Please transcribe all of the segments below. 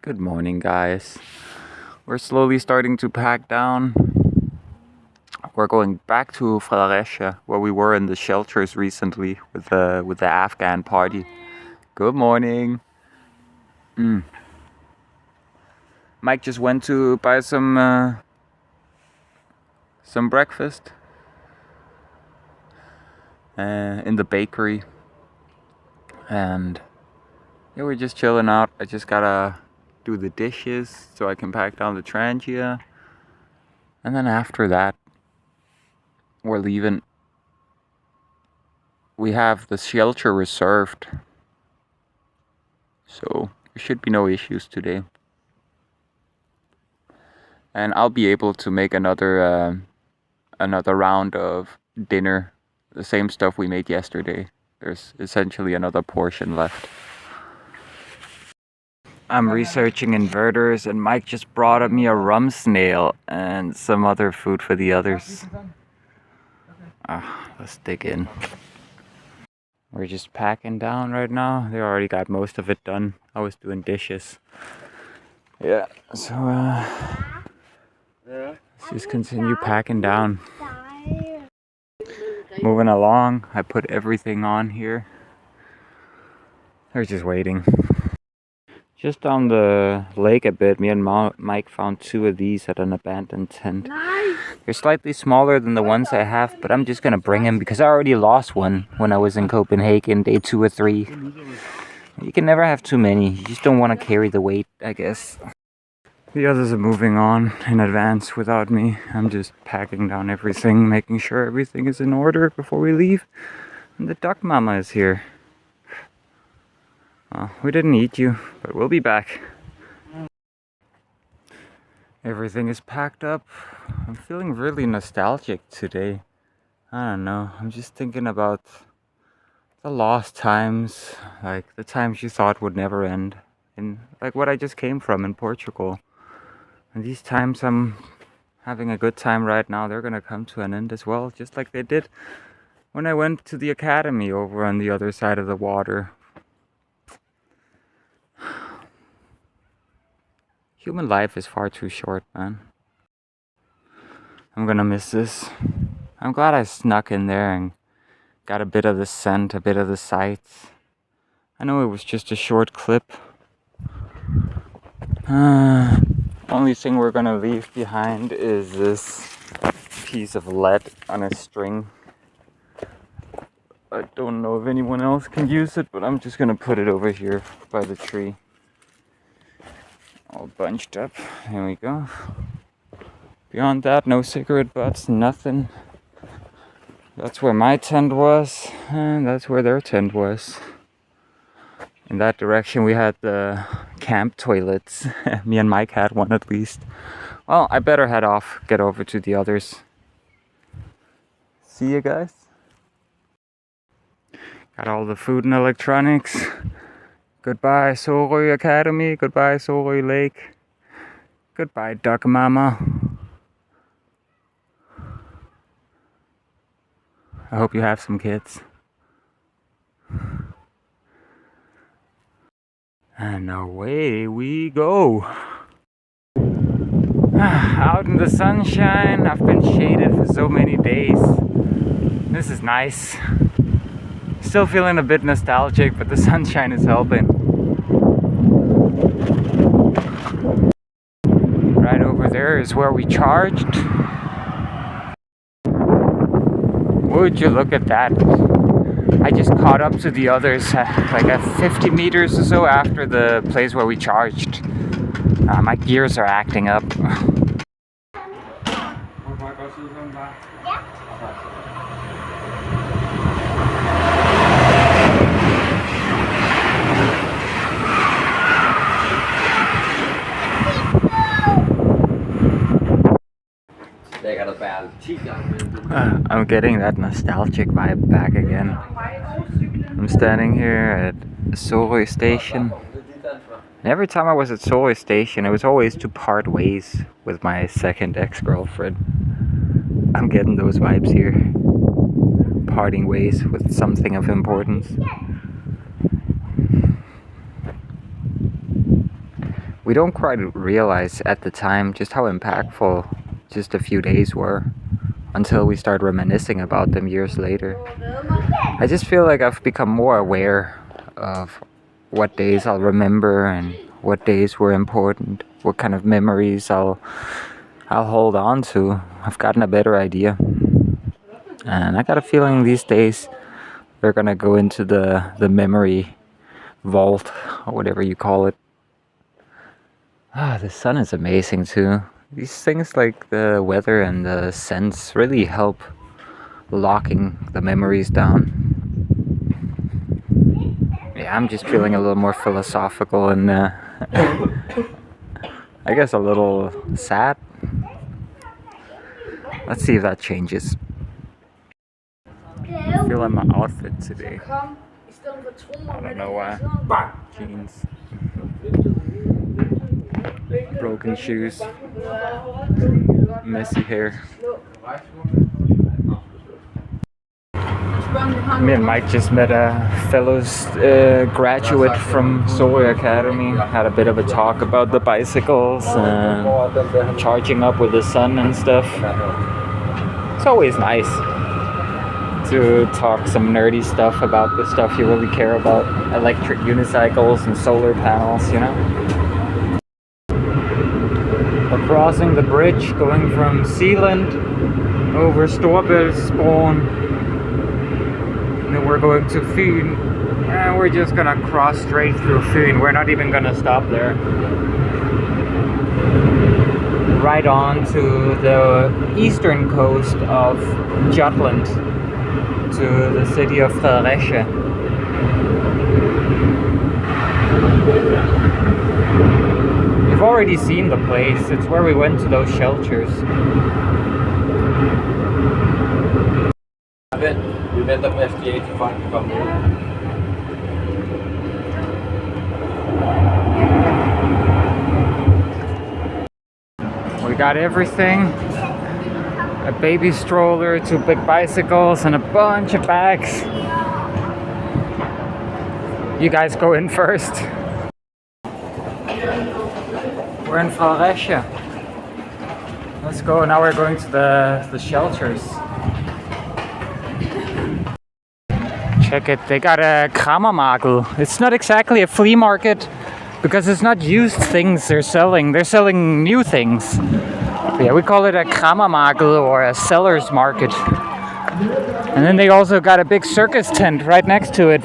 Good morning, guys. We're slowly starting to pack down. We're going back to Fredericia, where we were in the shelters recently with the Afghan party. Good morning. Mike just went to buy some breakfast in the bakery, and yeah, we're just chilling out. I just gotta do the dishes so I can pack down the trangia, and then after that, we're leaving. We have the shelter reserved, so there should be no issues today. And I'll be able to make another round of dinner, the same stuff we made yesterday. There's essentially another portion left. I'm researching inverters, and Mike just brought me a rum snail and some other food for the others. Let's dig in. We're just packing down right now. They already got most of it done. I was doing dishes. Yeah, so let's just continue packing down. Moving along, I put everything on here. They're just waiting. Just down the lake a bit, me and Mike found two of these at an abandoned tent. Nice. They're slightly smaller than the ones I have, but I'm just gonna bring them because I already lost one when I was in Copenhagen, day 2 or 3. You can never have too many. You just don't want to carry the weight, I guess. The others are moving on in advance without me. I'm just packing down everything, making sure everything is in order before we leave. And the duck mama is here. We didn't eat you, but we'll be back. Everything is packed up. I'm feeling really nostalgic today. I don't know. I'm just thinking about the lost times, like the times you thought would never end, and like what I just came from in Portugal. And these times I'm having a good time right now, they're gonna come to an end as well, just like they did when I went to the academy over on the other side of the water. Human life is far too short, man. I'm gonna miss this. I'm glad I snuck in there and got a bit of the scent, a bit of the sights. I know it was just a short clip. Only thing we're gonna leave behind is this piece of lead on a string. I don't know if anyone else can use it, but I'm just gonna put it over here by the tree. All bunched up. Here we go. Beyond that, no cigarette butts, nothing. That's where my tent was, and that's where their tent was. In that direction we had the camp toilets. Me and Mike had one at least. Well, I better head off, get over to the others. See you guys. Got all the food and electronics. Goodbye Sorø Academy, goodbye Sorø Lake. Goodbye Duck Mama. I hope you have some kids. And away we go. Out in the sunshine. I've been shaded for so many days. This is nice. Still feeling a bit nostalgic, but the sunshine is helping. Right over there is where we charged. Would you look at that? I just caught up to the others like at 50 meters or so after the place where we charged. My gears are acting up. I'm getting that nostalgic vibe back again. I'm standing here at Sorø Station. And every time I was at Sorø Station, it was always to part ways with my second ex-girlfriend. I'm getting those vibes here. Parting ways with something of importance. we don't quite realize at the time just how impactful just a few days were until we start reminiscing about them years later. I just feel like I've become more aware of what days I'll remember and what days were important, what kind of memories I'll hold on to. I've gotten a better idea. And I got a feeling these days they're gonna go into the memory vault, or whatever you call it. The sun is amazing too. These things like the weather and the scents really help locking the memories down. Yeah, I'm just feeling a little more philosophical and I guess a little sad. Let's see if that changes. I feel like my outfit today. I don't know why. Jeans. Broken shoes. Messy hair. Me and Mike just met a fellow graduate from Solar Academy. Had a bit of a talk about the bicycles and charging up with the sun and stuff. It's always nice to talk some nerdy stuff about the stuff you really care about. Electric unicycles and solar panels, you know? We're crossing the bridge going from Zealand over Storbelsbron. And then we're going to Fyn, and we're just gonna cross straight through Fyn. We're not even gonna stop there. Right on to the eastern coast of Jutland, to the city of Fredericia. You've already seen the place. It's where we went to those shelters. Vi väntar på SJ till Frankrike. We got everything. A baby stroller, 2 big bicycles, and a bunch of bags. You guys go in first. We're in Fredericia. Let's go. Now we're going to the shelters. Check it, they got a Krammermarkt. It's not exactly a flea market because it's not used things they're selling. They're selling new things. But yeah, we call it a Krammermarkt or a seller's market. And then they also got a big circus tent right next to it.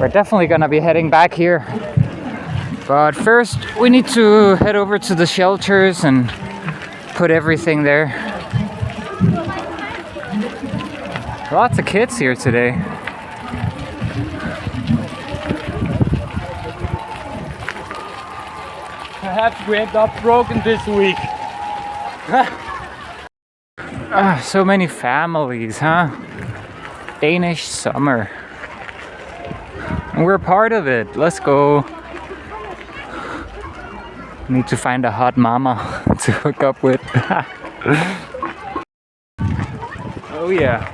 We're definitely gonna be heading back here. But first, we need to head over to the shelters and put everything there. Lots of kids here today. Perhaps we end up broken this week. So many families, huh? Danish summer. And we're part of it. Let's go. Need to find a hot mama to hook up with. Oh yeah.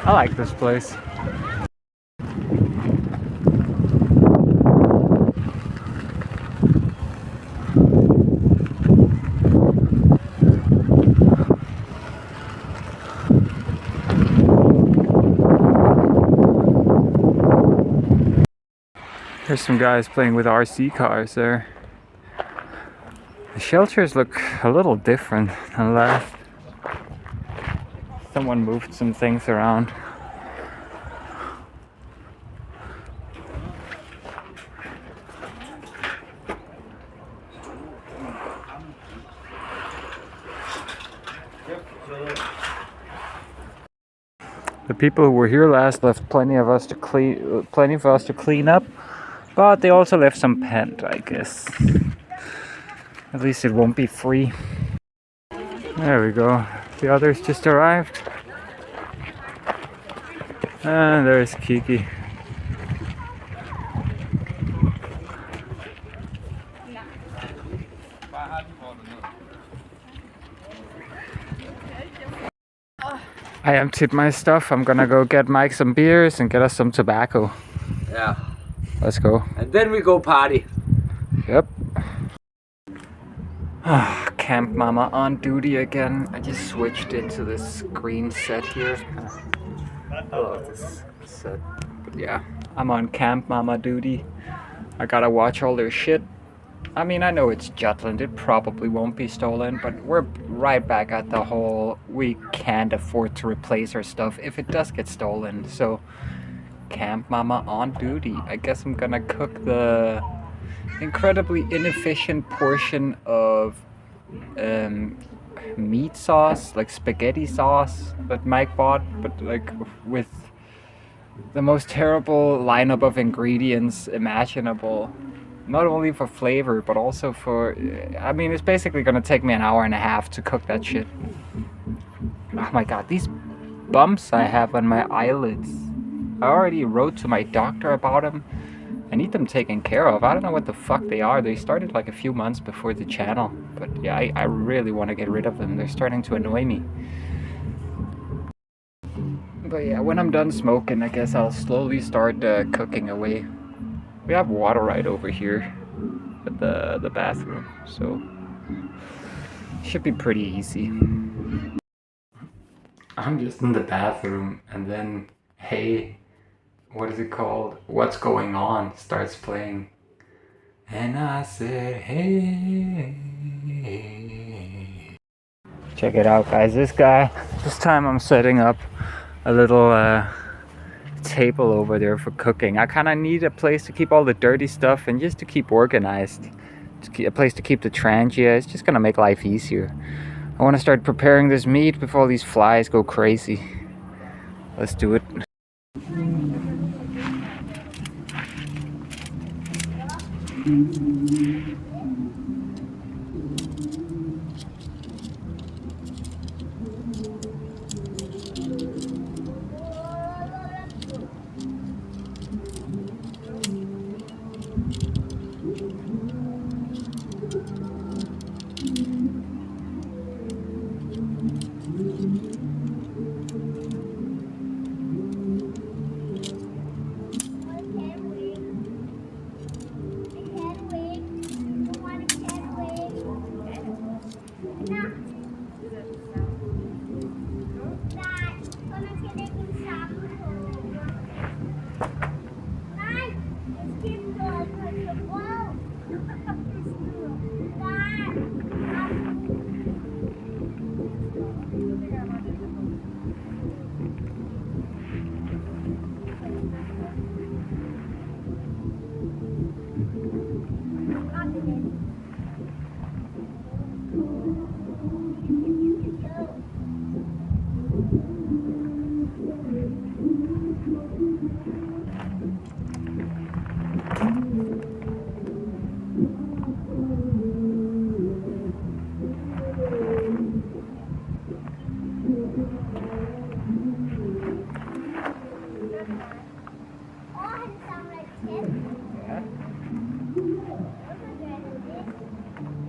I like this place. There's some guys playing with RC cars there. The shelters look a little different than last. Someone moved some things around. The people who were here last left plenty for us to clean up, but they also left some pent, I guess. At least it won't be free. There we go. The others just arrived. And there's Kiki. I emptied my stuff. I'm gonna go get Mike some beers and get us some tobacco. Yeah. Let's go. And then we go party. Yep. Camp Mama on duty again. I just switched into this green set here. I love this set. But yeah, I'm on Camp Mama duty. I gotta watch all their shit. I mean, I know it's Jutland, it probably won't be stolen, but we're right back at the whole we can't afford to replace our stuff if it does get stolen. So, Camp Mama on duty. I guess I'm gonna cook the incredibly inefficient portion of meat sauce, like spaghetti sauce that Mike bought, but like with the most terrible lineup of ingredients imaginable. Not only for flavor, but also for, I mean, it's basically gonna take me an hour and a half to cook that shit. Oh my god, these bumps I have on my eyelids. I already wrote to my doctor about them. I need them taken care of. I don't know what the fuck they are. They started like a few months before the channel. But yeah, I really want to get rid of them. They're starting to annoy me. But yeah, when I'm done smoking, I guess I'll slowly start cooking away. We have water right over here at the bathroom, so should be pretty easy. I'm just in the bathroom and then, hey, what is it called? What's Going On starts playing. And I said, hey. Check it out, guys. This time I'm setting up a little table over there for cooking. I kind of need a place to keep all the dirty stuff and just to keep organized. A place to keep the trangia. It's just gonna make life easier. I want to start preparing this meat before all these flies go crazy. Let's do it.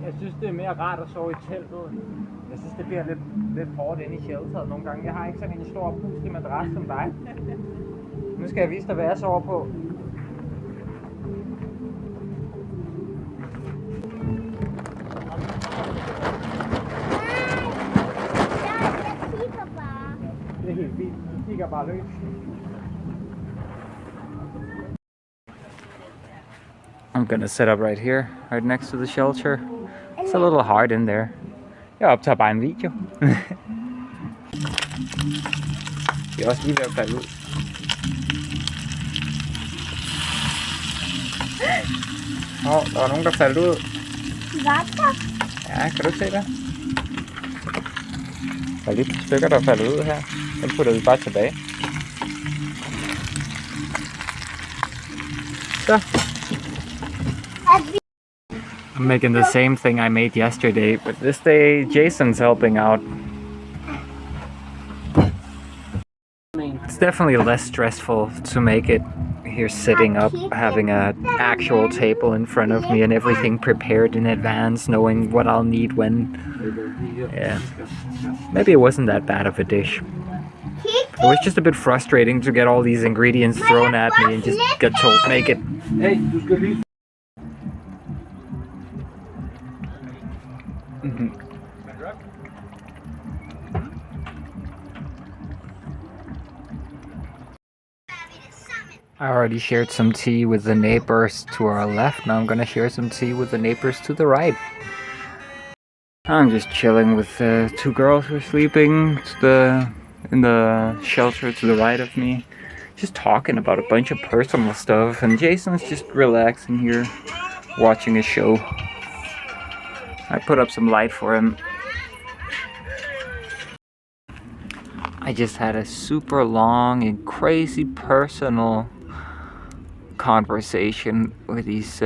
Jeg synes, det er mere rart at sove i teltet. Jeg synes, det bliver lidt hårdt inde i shelteret nogle gange. Jeg har ikke sådan en stor puslig madras som dig. Nu skal jeg vise dig, hvad jeg sover på. Det er helt fint. Du kigger bare løs. I'm gonna set up right here, right next to the shelter. It's a little hard in there. Jeg optager bare en video. Vi er også lige ved at falde ud. Der var nogen, der faldt ud. Hvad? Ja, kan du se det? Der er lidt stykker, der er faldet ud her. Den putter vi bare tilbage. Så. I'm making the same thing I made yesterday, but this day Jason's helping out. It's definitely less stressful to make it here sitting up, having an actual table in front of me and everything prepared in advance, knowing what I'll need when. Yeah. Maybe it wasn't that bad of a dish. was just a bit frustrating to get all these ingredients thrown at me and just get told make it. Hey, du skal lige... I already shared some tea with the neighbors to our left. Now I'm gonna share some tea with the neighbors to the right. I'm just chilling with two girls who are sleeping in the shelter to the right of me. Just talking about a bunch of personal stuff, and Jason's just relaxing here, watching a show. I put up some light for him. I just had a super long and crazy personal conversation with these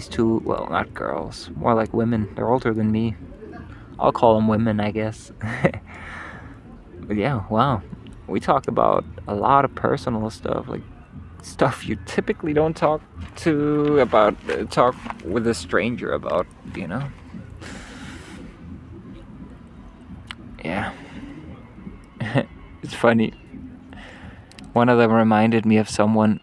two, well, not girls, more like women. They're older than me. I'll call them women, I guess. But yeah, wow. We talked about a lot of personal stuff, like stuff you typically don't talk with a stranger about, you know? Yeah. It's funny. One of them reminded me of someone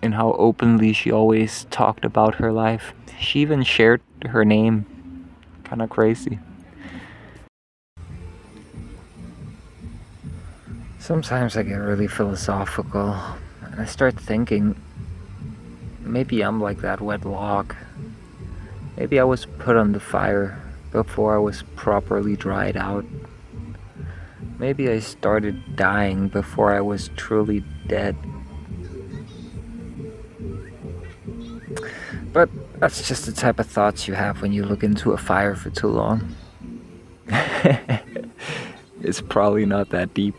and how openly she always talked about her life. She even shared her name. Kinda crazy. Sometimes I get really philosophical and I start thinking maybe I'm like that wet log. Maybe I was put on the fire before I was properly dried out. Maybe I started dying before I was truly dead. But that's just the type of thoughts you have when you look into a fire for too long. It's probably not that deep.